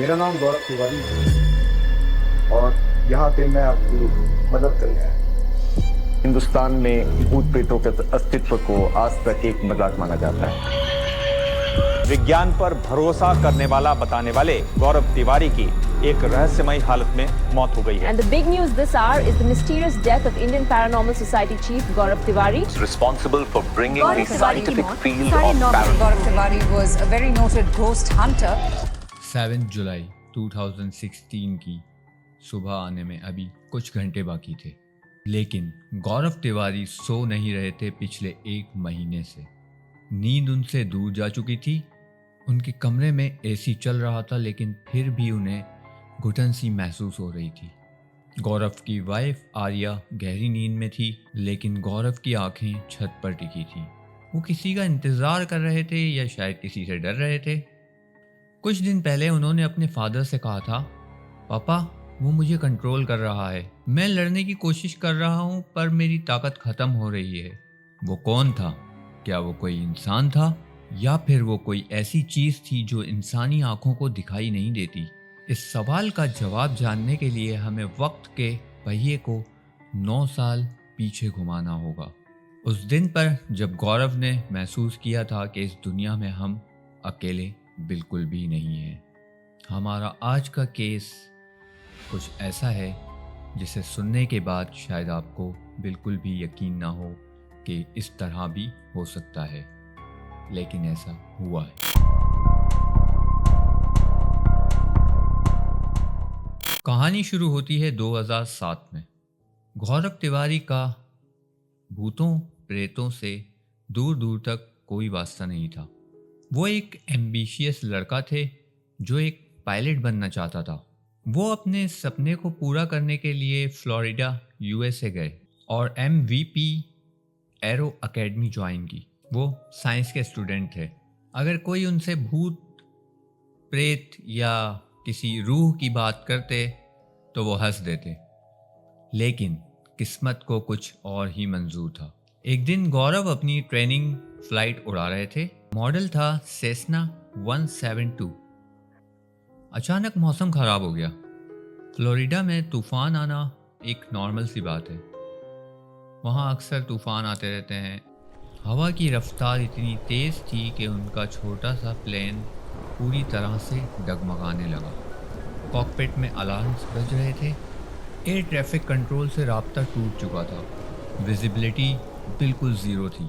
मेरा नाम गौरव तिवारी है और यहाँ पे मैं आपकी मदद करने आया हूँ। हिंदुस्तान में भूत प्रेतों के अस्तित्व को आज तक एक मजाक माना जाता है। विज्ञान पर भरोसा करने वाला बताने वाले गौरव तिवारी की एक रहस्यमयी हालत में मौत हो गई है। And the big news this hour is the mysterious death of Indian Paranormal Society chief Gaurav Tiwari. Responsible for bringing the scientific field of Gaurav Tiwari was a very noted ghost hunter. 7 जुलाई 2016 की सुबह आने में अभी कुछ घंटे बाकी थे, लेकिन गौरव तिवारी सो नहीं रहे थे पिछले 1 महीने से। नींद उनसे दूर जा चुकी थी। उनके कमरे में एसी चल रहा था, लेकिन फिर भी उन्हें घुटन सी महसूस हो रही थी। गौरव की वाइफ आर्या गहरी नींद में थी, लेकिन गौरव की आंखें छत पर टिकी थी। वो किसी का इंतज़ार कर रहे थे या शायद किसी से डर रहे थे। कुछ दिन पहले उन्होंने अपने फादर से कहा था, पापा वो मुझे कंट्रोल कर रहा है, मैं लड़ने की कोशिश कर रहा हूँ पर मेरी ताकत ख़त्म हो रही है। वो कौन था? क्या वो कोई इंसान था या फिर वो कोई ऐसी चीज़ थी जो इंसानी आंखों को दिखाई नहीं देती? इस सवाल का जवाब जानने के लिए हमें वक्त के पहिए को 9 साल पीछे घुमाना होगा। उस दिन पर जब गौरव ने महसूस किया था कि इस दुनिया में हम अकेले बिल्कुल भी नहीं हैं। हमारा आज का केस कुछ ऐसा है जिसे सुनने के बाद शायद आपको बिल्कुल भी यकीन ना हो कि इस तरह भी हो सकता है, लेकिन ऐसा हुआ है। कहानी शुरू होती है 2007 में। गौरव तिवारी का भूतों प्रेतों से दूर दूर तक कोई वास्ता नहीं था। वो एक एम्बिशियस लड़का थे जो एक पायलट बनना चाहता था। वो अपने सपने को पूरा करने के लिए फ्लोरिडा यूएसए गए और MVP एरो एकेडमी ज्वाइन की। वो साइंस के स्टूडेंट थे। अगर कोई उनसे भूत प्रेत या किसी रूह की बात करते तो वो हंस देते, लेकिन किस्मत को कुछ और ही मंजूर था। एक दिन गौरव अपनी ट्रेनिंग फ्लाइट उड़ा रहे थे। मॉडल था सेस्ना 172। अचानक मौसम खराब हो गया। फ्लोरिडा में तूफान आना एक नॉर्मल सी बात है। वहाँ अक्सर तूफान आते रहते हैं। हवा की रफ्तार इतनी तेज़ थी कि उनका छोटा सा प्लेन पूरी तरह से डगमगाने लगा। कॉकपिट में अलार्म्स बज रहे थे। एयर ट्रैफिक कंट्रोल से राब्ता टूट चुका था। विजिबिलिटी बिल्कुल ज़ीरो थी।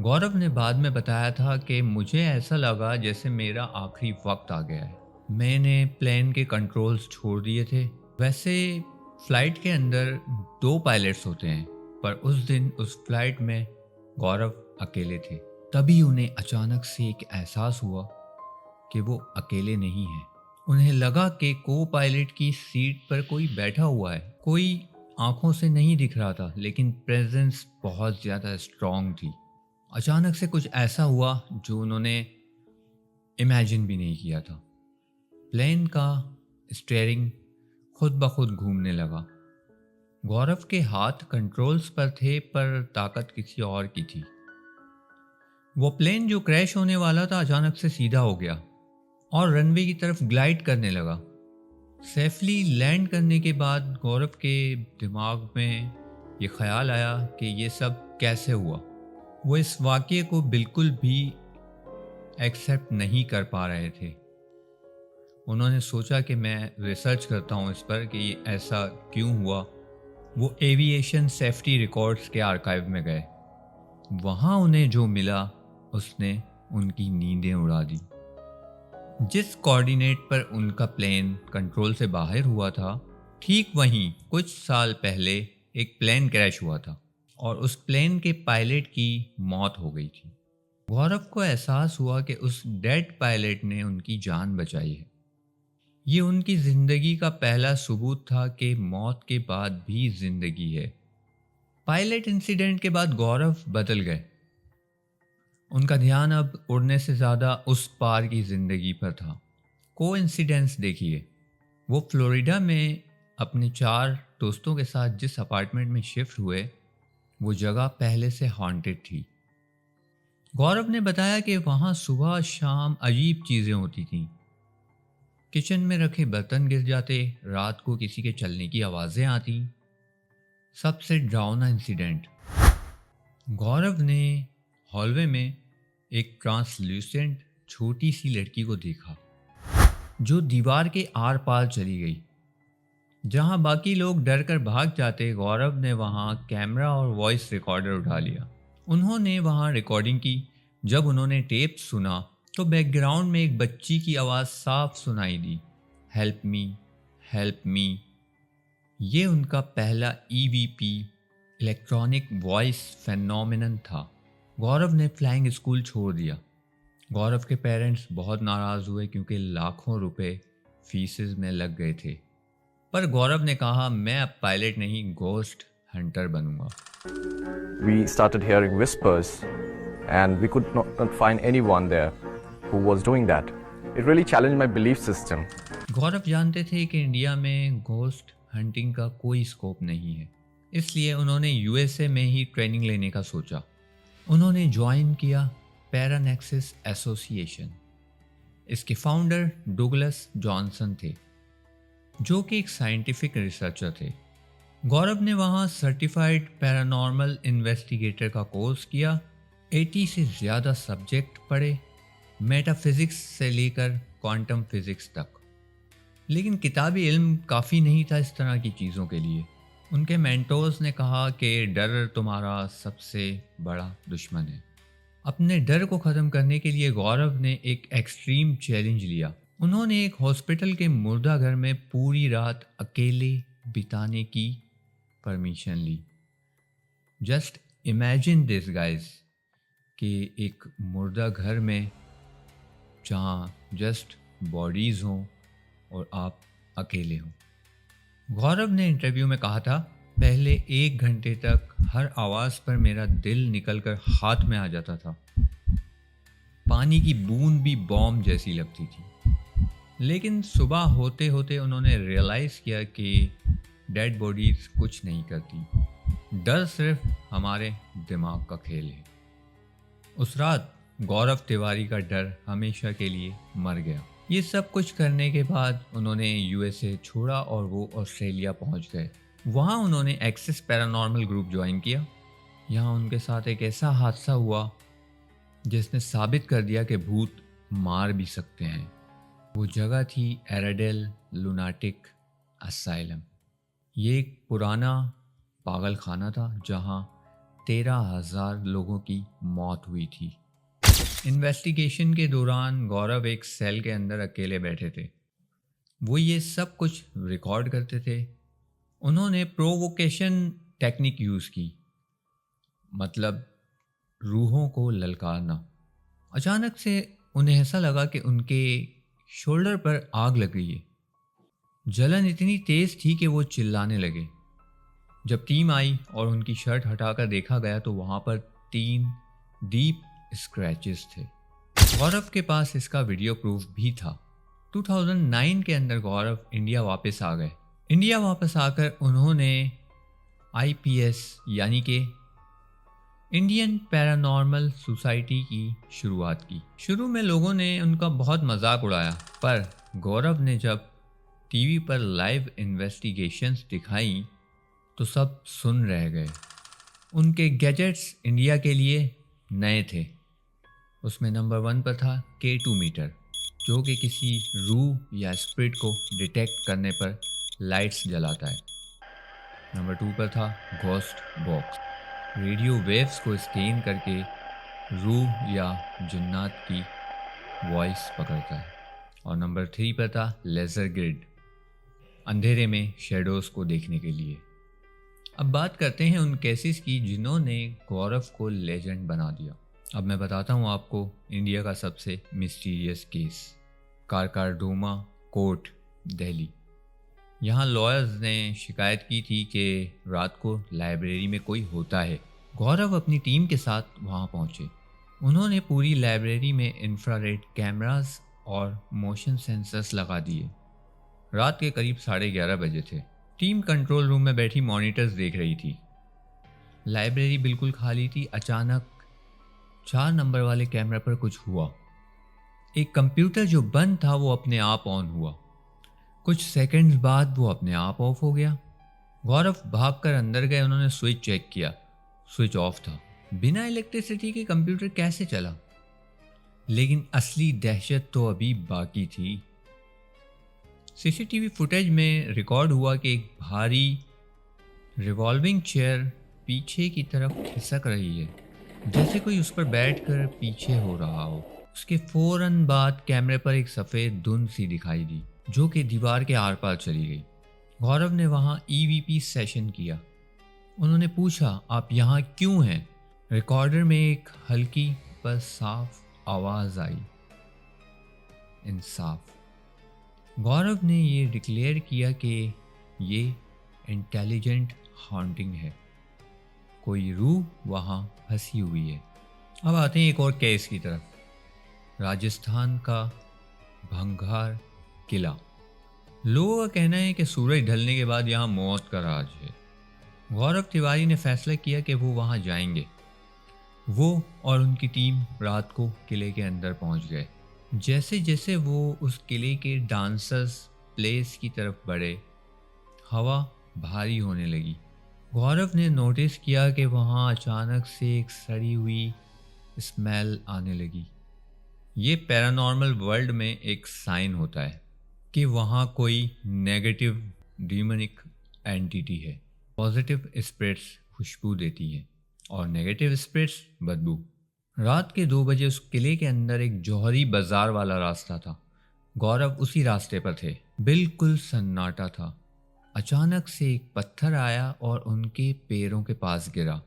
गौरव ने बाद में बताया था कि मुझे ऐसा लगा जैसे मेरा आखिरी वक्त आ गया है। मैंने प्लेन के कंट्रोल्स छोड़ दिए थे। वैसे फ़्लाइट के अंदर 2 पायलट्स होते हैं, पर उस दिन उस फ्लाइट में गौरव अकेले थे। तभी उन्हें अचानक से एक एहसास हुआ कि वो अकेले नहीं हैं। उन्हें लगा कि को पायलट की सीट पर कोई बैठा हुआ है। कोई आंखों से नहीं दिख रहा था, लेकिन प्रेजेंस बहुत ज़्यादा स्ट्रॉन्ग थी। अचानक से कुछ ऐसा हुआ जो उन्होंने इमेजिन भी नहीं किया था। प्लेन का स्टीयरिंग खुद ब खुद घूमने लगा। गौरव के हाथ कंट्रोल्स पर थे, पर ताकत किसी और की थी। वो प्लेन जो क्रैश होने वाला था अचानक से सीधा हो गया और रनवे की तरफ ग्लाइड करने लगा। सेफली लैंड करने के बाद गौरव के दिमाग में ये ख्याल आया कि ये सब कैसे हुआ। वो इस वाक़ये को बिल्कुल भी एक्सेप्ट नहीं कर पा रहे थे। उन्होंने सोचा कि मैं रिसर्च करता हूँ इस पर कि ये ऐसा क्यों हुआ। वो एविएशन सेफ्टी रिकॉर्ड्स के आर्काइव में गए। वहाँ उन्हें जो मिला उसने उनकी नींदें उड़ा दी। जिस कोऑर्डिनेट पर उनका प्लेन कंट्रोल से बाहर हुआ था, ठीक वहीं कुछ साल पहले एक प्लेन क्रैश हुआ था और उस प्लेन के पायलट की मौत हो गई थी। गौरव को एहसास हुआ कि उस डेड पायलट ने उनकी जान बचाई है। ये उनकी ज़िंदगी का पहला सबूत था कि मौत के बाद भी ज़िंदगी है। पायलट इंसिडेंट के बाद गौरव बदल गए। उनका ध्यान अब उड़ने से ज़्यादा उस पार की ज़िंदगी पर था। कोइंसिडेंस देखिए, वो फ्लोरिडा में अपने 4 दोस्तों के साथ जिस अपार्टमेंट में शिफ्ट हुए, वो जगह पहले से हॉन्टेड थी। गौरव ने बताया कि वहाँ सुबह शाम अजीब चीज़ें होती थीं। किचन में रखे बर्तन गिर जाते, रात को किसी के चलने की आवाज़ें आती। सबसे डरावना इंसिडेंट, गौरव ने हॉलवे में एक ट्रांसल्यूसेंट छोटी सी लड़की को देखा जो दीवार के आर पार चली गई। जहां बाकी लोग डर कर भाग जाते, गौरव ने वहां कैमरा और वॉइस रिकॉर्डर उठा लिया। उन्होंने वहां रिकॉर्डिंग की। जब उन्होंने टेप सुना तो बैकग्राउंड में एक बच्ची की आवाज़ साफ सुनाई दी, हेल्प मी, हेल्प मी। ये उनका पहला EVP इलेक्ट्रॉनिक वॉइस फेनोमेनन था। गौरव ने फ्लाइंग स्कूल छोड़ दिया। गौरव के पेरेंट्स बहुत नाराज़ हुए क्योंकि लाखों रुपए फीसेस में लग गए थे। पर गौरव ने कहा, मैं अब पायलट नहीं, घोस्ट हंटर बनूंगा। We started hearing whispers, and we could not find anyone there who was doing that. It really challenged my belief system. गौरव जानते थे कि इंडिया में घोस्ट हंटिंग का कोई स्कोप नहीं है, इसलिए उन्होंने USA में ही ट्रेनिंग लेने का सोचा। उन्होंने ज्वाइन किया पैरानेक्सिस एसोसिएशन। इसके फाउंडर डुगलस जॉनसन थे, जो कि एक साइंटिफिक रिसर्चर थे। गौरव ने वहाँ सर्टिफाइड पैरानॉर्मल इन्वेस्टिगेटर का कोर्स किया। 80 से ज़्यादा सब्जेक्ट पढ़े, मेटाफिज़िक्स से लेकर क्वांटम फिज़िक्स तक। लेकिन किताबी इल्म काफ़ी नहीं था इस तरह की चीज़ों के लिए। उनके मेंटोर्स ने कहा कि डर तुम्हारा सबसे बड़ा दुश्मन है। अपने डर को ख़त्म करने के लिए गौरव ने एक एक्सट्रीम चैलेंज लिया। उन्होंने एक हॉस्पिटल के मुर्दा घर में पूरी रात अकेले बिताने की परमिशन ली। जस्ट इमेजिन दिस गाइस, कि एक मुर्दा घर में जहाँ जस्ट बॉडीज़ हों और आप अकेले हों। गौरव ने इंटरव्यू में कहा था, पहले 1 घंटे तक हर आवाज़ पर मेरा दिल निकलकर हाथ में आ जाता था। पानी की बूंद भी बॉम्ब जैसी लगती थी। लेकिन सुबह होते होते उन्होंने रियलाइज़ किया कि डेड बॉडीज़ कुछ नहीं करती, डर सिर्फ हमारे दिमाग का खेल है। उस रात गौरव तिवारी का डर हमेशा के लिए मर गया। ये सब कुछ करने के बाद उन्होंने USA छोड़ा और वो ऑस्ट्रेलिया पहुंच गए। वहाँ उन्होंने एक्सिस पैरानॉर्मल ग्रुप ज्वाइन किया। यहाँ उनके साथ एक ऐसा हादसा हुआ जिसने साबित कर दिया कि भूत मार भी सकते हैं। वो जगह थी एराडेल लुनाटिक असाइलम। ये एक पुराना पागल खाना था जहाँ 13,000 लोगों की मौत हुई थी। इन्वेस्टिगेशन के दौरान गौरव एक सेल के अंदर अकेले बैठे थे। वो ये सब कुछ रिकॉर्ड करते थे। उन्होंने प्रोवोकेशन टेक्निक यूज़ की, मतलब रूहों को ललकारना। अचानक से उन्हें ऐसा लगा कि उनके शोल्डर पर आग लग गई है। जलन इतनी तेज़ थी कि वो चिल्लाने लगे। जब टीम आई और उनकी शर्ट हटाकर देखा गया तो वहाँ पर 3 डीप स्क्रैचेस थे। गौरव के पास इसका वीडियो प्रूफ भी था। 2009 के अंदर गौरव इंडिया वापस आ गए। इंडिया वापस आकर उन्होंने IPS यानी कि इंडियन पैरानॉर्मल सोसाइटी की शुरुआत की। शुरू में लोगों ने उनका बहुत मजाक उड़ाया, पर गौरव ने जब टीवी पर लाइव इन्वेस्टिगेशंस दिखाई तो सब सुन रह गए। उनके गैजेट्स इंडिया के लिए नए थे। उसमें नंबर 1 पर था K2 मीटर, जो कि किसी रूह या स्पिरिट को डिटेक्ट करने पर लाइट्स जलाता है। नंबर 2 पर था घोस्ट बॉक्स, रेडियो वेव्स को स्कैन करके रूह या जिन्नात की वॉइस पकड़ता है। और नंबर 3 पर था लेज़र ग्रिड, अंधेरे में शेडोज़ को देखने के लिए। अब बात करते हैं उन केसेस की जिन्होंने गौरव को लेजेंड बना दिया। अब मैं बताता हूँ आपको इंडिया का सबसे मिस्टीरियस केस, कारकारडोमा कोर्ट, दिल्ली। यहाँ लॉयर्स ने शिकायत की थी कि रात को लाइब्रेरी में कोई होता है। गौरव अपनी टीम के साथ वहाँ पहुँचे। उन्होंने पूरी लाइब्रेरी में इंफ्रारेड कैमरास और मोशन सेंसर्स लगा दिए। रात के करीब 11:30 बजे थे। टीम कंट्रोल रूम में बैठी मॉनिटर्स देख रही थी। लाइब्रेरी बिल्कुल खाली थी। अचानक 4 नंबर वाले कैमरा पर कुछ हुआ। एक कंप्यूटर जो बंद था वो अपने आप ऑन हुआ। कुछ सेकंड्स बाद वो अपने आप ऑफ हो गया। गौरव भागकर अंदर गए, उन्होंने स्विच चेक किया, स्विच ऑफ था। बिना इलेक्ट्रिसिटी के कंप्यूटर कैसे चला? लेकिन असली दहशत तो अभी बाकी थी। सीसीटीवी फुटेज में रिकॉर्ड हुआ कि एक भारी रिवॉल्विंग चेयर पीछे की तरफ खिसक रही है, जैसे कोई उस पर बैठकर पीछे हो रहा हो। उसके फौरन बाद कैमरे पर एक सफ़ेद धुंध सी दिखाई दी जो कि दीवार के आर पार चली गई। गौरव ने वहाँ ईवीपी सेशन किया। उन्होंने पूछा, आप यहाँ क्यों हैं? रिकॉर्डर में एक हल्की पर साफ आवाज़ आई, इंसाफ। गौरव ने ये डिक्लेयर किया कि ये इंटेलिजेंट हॉन्टिंग है, कोई रूह वहाँ फंसी हुई है। अब आते हैं एक और केस की तरफ। राजस्थान का भंगार किला। लोगों का कहना है कि सूरज ढलने के बाद यहाँ मौत का राज है। गौरव तिवारी ने फैसला किया कि वो वहाँ जाएंगे। वो और उनकी टीम रात को किले के अंदर पहुँच गए। जैसे जैसे वो उस किले के डांसर्स प्लेस की तरफ बढ़े, हवा भारी होने लगी। गौरव ने नोटिस किया कि वहाँ अचानक से एक सड़ी हुई स्मेल आने लगी। ये पैरानॉर्मल वर्ल्ड में एक साइन होता है कि वहाँ कोई नेगेटिव डीमनिक एंटिटी है। पॉजिटिव स्पिरिट्स खुशबू देती हैं और नेगेटिव स्पिरिट्स बदबू। रात के 2 बजे उस किले के अंदर एक जौहरी बाजार वाला रास्ता था। गौरव उसी रास्ते पर थे। बिल्कुल सन्नाटा था। अचानक से एक पत्थर आया और उनके पैरों के पास गिरा।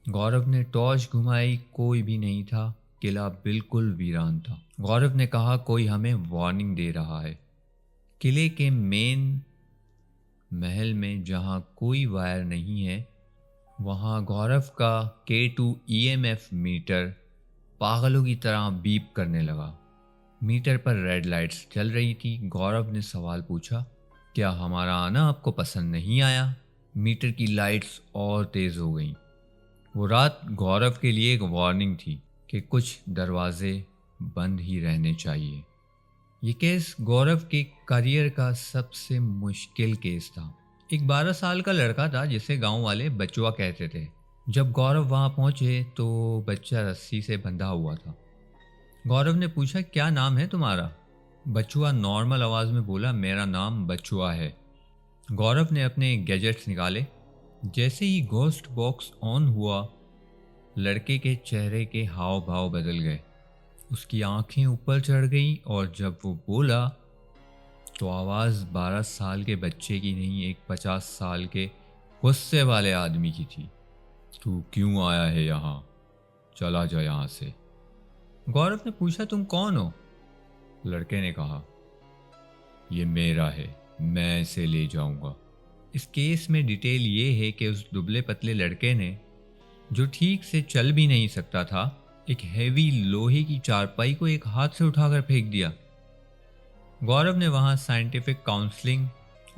गौरव ने टॉर्च घुमाई, कोई भी नहीं था। किला बिल्कुल वीरान था। गौरव ने कहा, कोई हमें वार्निंग दे रहा है। किले के मेन महल में जहाँ कोई वायर नहीं है, वहाँ गौरव का K2 EMF मीटर पागलों की तरह बीप करने लगा। मीटर पर रेड लाइट्स चल रही थी। गौरव ने सवाल पूछा, क्या हमारा आना आपको पसंद नहीं आया? मीटर की लाइट्स और तेज़ हो गईं। वो रात गौरव के लिए एक वार्निंग थी कि कुछ दरवाजे बंद ही रहने चाहिए। ये केस गौरव के करियर का सबसे मुश्किल केस था। एक 12 साल का लड़का था जिसे गांव वाले बचुआ कहते थे। जब गौरव वहां पहुंचे तो बच्चा रस्सी से बंधा हुआ था। गौरव ने पूछा, क्या नाम है तुम्हारा? बचुआ नॉर्मल आवाज़ में बोला, मेरा नाम बचुआ है। गौरव ने अपने गैजेट्स निकाले। जैसे ही घोस्ट बॉक्स ऑन हुआ, लड़के के चेहरे के हाव भाव बदल गए। उसकी आंखें ऊपर चढ़ गईं और जब वो बोला तो आवाज़ 12 साल के बच्चे की नहीं, एक 50 साल के गुस्से वाले आदमी की थी। तू क्यों आया है यहाँ? चला जा यहाँ से। गौरव ने पूछा, तुम कौन हो? लड़के ने कहा, ये मेरा है, मैं इसे ले जाऊंगा। इस केस में डिटेल ये है कि उस दुबले पतले लड़के ने, जो ठीक से चल भी नहीं सकता था, एक हैवी लोहे की चारपाई को एक हाथ से उठाकर फेंक दिया। गौरव ने वहाँ साइंटिफिक काउंसलिंग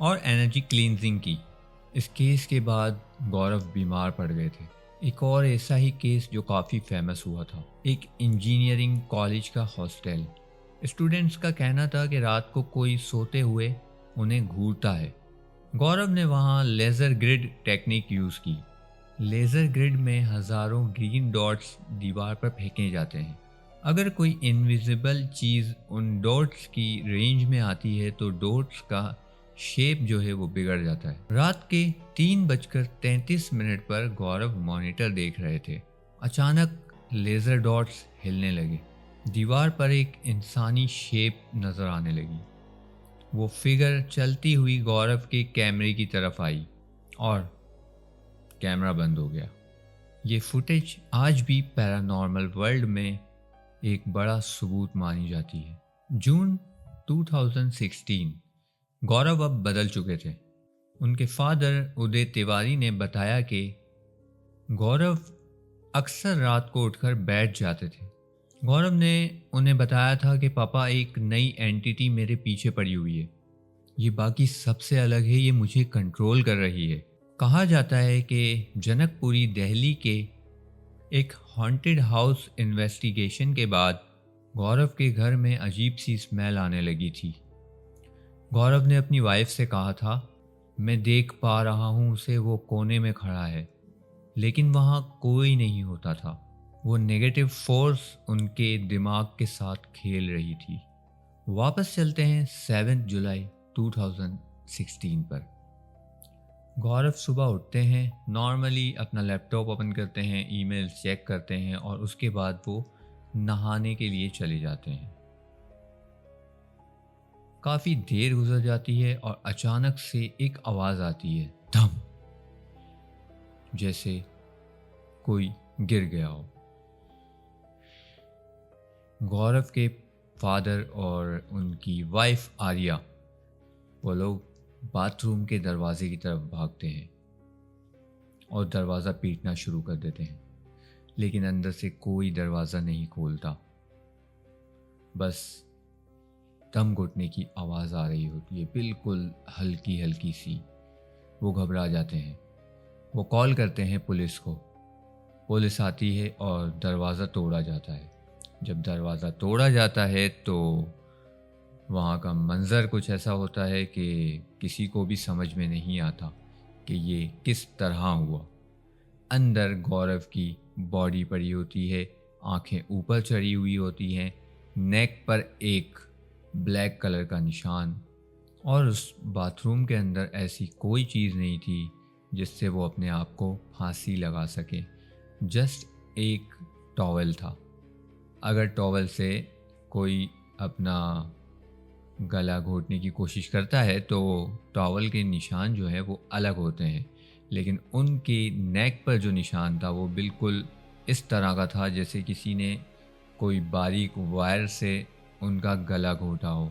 और एनर्जी क्लींजिंग की। इस केस के बाद गौरव बीमार पड़ गए थे। एक और ऐसा ही केस जो काफ़ी फेमस हुआ था, एक इंजीनियरिंग कॉलेज का हॉस्टल। स्टूडेंट्स का कहना था कि रात को कोई सोते हुए उन्हें घूरता है। गौरव ने वहाँ लेज़र ग्रिड टेक्निक यूज़ की। लेज़र ग्रिड में हज़ारों ग्रीन डॉट्स दीवार पर फेंके जाते हैं। अगर कोई इनविजिबल चीज़ उन डॉट्स की रेंज में आती है तो डॉट्स का शेप जो है वो बिगड़ जाता है। रात के 3:33 पर गौरव मॉनिटर देख रहे थे। अचानक लेज़र डॉट्स हिलने लगे। दीवार पर एक इंसानी शेप नज़र आने लगी। वो फिगर चलती हुई गौरव के कैमरे की तरफ आई और कैमरा बंद हो गया। ये फुटेज आज भी पैरानॉर्मल वर्ल्ड में एक बड़ा सबूत मानी जाती है। जून 2016। गौरव अब बदल चुके थे। उनके फादर उदय तिवारी ने बताया कि गौरव अक्सर रात को उठकर बैठ जाते थे। गौरव ने उन्हें बताया था कि पापा, एक नई एंटिटी मेरे पीछे पड़ी हुई है। ये बाकी सबसे अलग है, ये मुझे कंट्रोल कर रही है। कहा जाता है कि जनकपुरी दिल्ली के एक हॉन्टेड हाउस इन्वेस्टिगेशन के बाद गौरव के घर में अजीब सी स्मेल आने लगी थी। गौरव ने अपनी वाइफ से कहा था, मैं देख पा रहा हूँ उसे, वो कोने में खड़ा है, लेकिन वहाँ कोई नहीं होता था। वो नेगेटिव फोर्स उनके दिमाग के साथ खेल रही थी। वापस चलते हैं 7 जुलाई 2016 पर। गौरव सुबह उठते हैं, नॉर्मली अपना लैपटॉप ओपन करते हैं, ईमेल चेक करते हैं और उसके बाद वो नहाने के लिए चले जाते हैं। काफ़ी देर गुजर जाती है और अचानक से एक आवाज़ आती है, धम, जैसे कोई गिर गया हो। गौरव के फादर और उनकी वाइफ आर्या, वो लोग बाथरूम के दरवाजे की तरफ भागते हैं और दरवाज़ा पीटना शुरू कर देते हैं, लेकिन अंदर से कोई दरवाज़ा नहीं खोलता, बस दम घुटने की आवाज़ आ रही होती है, बिल्कुल हल्की हल्की सी। वो घबरा जाते हैं, वो कॉल करते हैं पुलिस को। पुलिस आती है और दरवाज़ा तोड़ा जाता है। जब दरवाज़ा तोड़ा जाता है तो वहाँ का मंज़र कुछ ऐसा होता है कि किसी को भी समझ में नहीं आता कि ये किस तरह हुआ। अंदर गौरव की बॉडी पड़ी होती है, आंखें ऊपर चढ़ी हुई होती हैं, नेक पर एक ब्लैक कलर का निशान, और उस बाथरूम के अंदर ऐसी कोई चीज़ नहीं थी जिससे वो अपने आप को फांसी लगा सके। जस्ट एक टॉवेल था। अगर टॉवेल से कोई अपना गला घोटने की कोशिश करता है तो टॉवेल के निशान जो है वो अलग होते हैं, लेकिन उनके नेक पर जो निशान था वो बिल्कुल इस तरह का था जैसे किसी ने कोई बारीक वायर से उनका गला घोटा हो।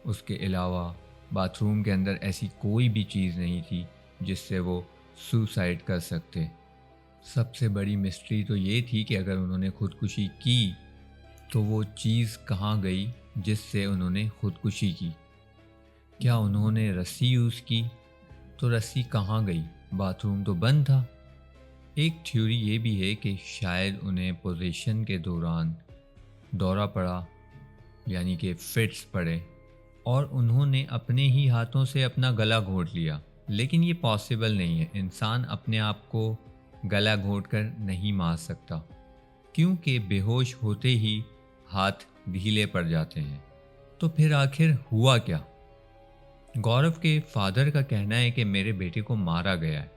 उसके अलावा बाथरूम के अंदर ऐसी कोई भी चीज़ नहीं थी जिससे वो सुसाइड कर सकते। सबसे बड़ी मिस्ट्री तो ये थी कि अगर उन्होंने खुदकुशी की तो वो चीज़ कहाँ गई जिससे उन्होंने खुदकुशी की। क्या उन्होंने रस्सी यूज़ की तो रस्सी कहाँ गई? बाथरूम तो बंद था। एक थ्योरी ये भी है कि शायद उन्हें पोजीशन के दौरान दौरा पड़ा, यानी कि फिट्स पड़े, और उन्होंने अपने ही हाथों से अपना गला घोट लिया। लेकिन ये पॉसिबल नहीं है, इंसान अपने आप को गला घोट कर नहीं मार सकता, क्योंकि बेहोश होते ही हाथ ढीले पड़ जाते हैं। तो फिर आखिर हुआ क्या? गौरव के फादर का कहना है कि मेरे बेटे को मारा गया है,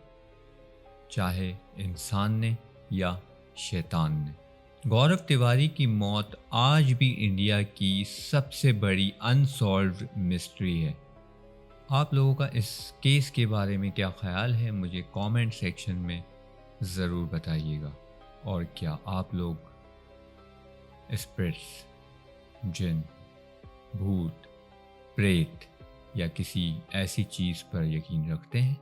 चाहे इंसान ने या शैतान ने। गौरव तिवारी की मौत आज भी इंडिया की सबसे बड़ी अनसॉल्व्ड मिस्ट्री है। आप लोगों का इस केस के बारे में क्या ख्याल है, मुझे कमेंट सेक्शन में ज़रूर बताइएगा। और क्या आप लोग स्पिरिट्स, जिन, भूत, प्रेत या किसी ऐसी चीज़ पर यकीन रखते हैं?